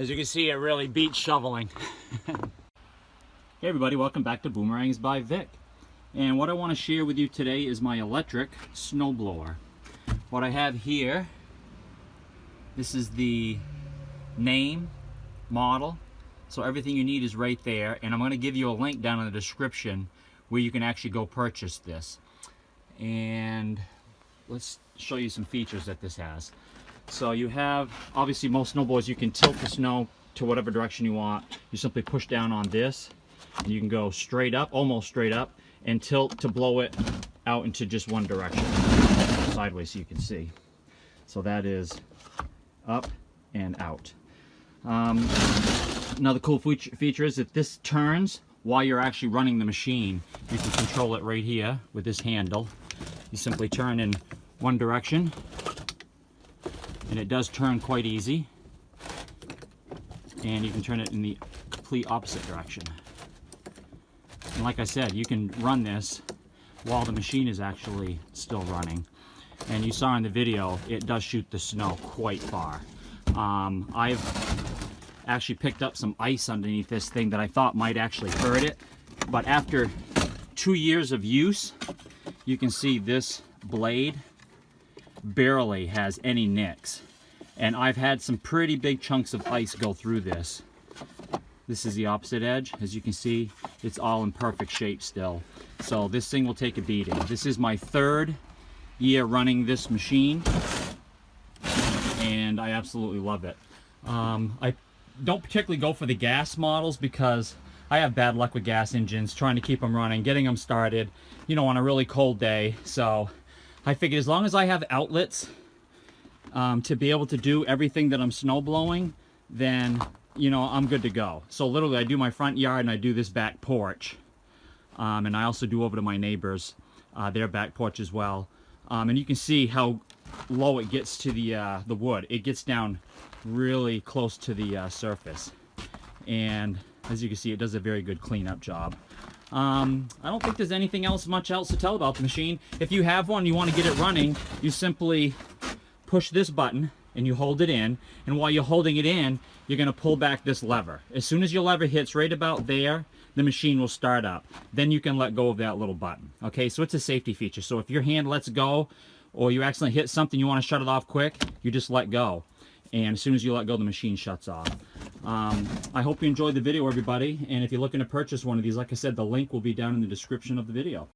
As you can see, it really beats shoveling. Hey everybody, welcome back to Boomerangs by Vic. And what I want to share with you today is my electric snowblower. What I have here, this is the name, model, so everything you need is right there, and I'm going to give you a link down in the description where you can actually go purchase this. And let's show you some features that this has. So you have, obviously most snowboards, you can tilt the snow to whatever direction you want. You simply push down on this, and you can go straight up, almost straight up, and tilt to blow it out into just one direction, sideways so you can see. So that is up and out. Another cool feature is that this turns while you're actually running the machine. You can control it right here with this handle. You simply turn in one direction, and it does turn quite easy, and you can turn it in the complete opposite direction. And like I said, you can run this while the machine is actually still running. And you saw in the video, it does shoot the snow quite far. I've actually picked up some ice underneath this thing that I thought might actually hurt it, but after 2 years of use, you can see this blade barely has any nicks, and I've had some pretty big chunks of ice go through this. This is the opposite edge. As you can see, it's all in perfect shape still. So this thing will take a beating. This is my 3rd year running this machine, and I absolutely love it. I don't particularly go for the gas models because I have bad luck with gas engines, trying to keep them running, getting them started, you know, on a really cold day. So I figured as long as I have outlets to be able to do everything that I'm snow blowing, then, you know, I'm good to go. So literally I do my front yard and I do this back porch. And I also do over to my neighbors, their back porch as well. And you can see how low it gets to the wood. It gets down really close to the surface. And as you can see, it does a very good cleanup job. I don't think there's anything much else to tell about the machine. If you have one, you want to get it running, you simply push this button and you hold it in, and while you're holding it in, you're going to pull back this lever. As soon as your lever hits right about there, the machine will start up. Then you can let go of that little button. Okay, so it's a safety feature. So if your hand lets go, or you accidentally hit something, you want to shut it off quick, you just let go. And as soon as you let go, the machine shuts off. I hope you enjoyed the video, everybody. And if you're looking to purchase one of these, like I said, the link will be down in the description of the video.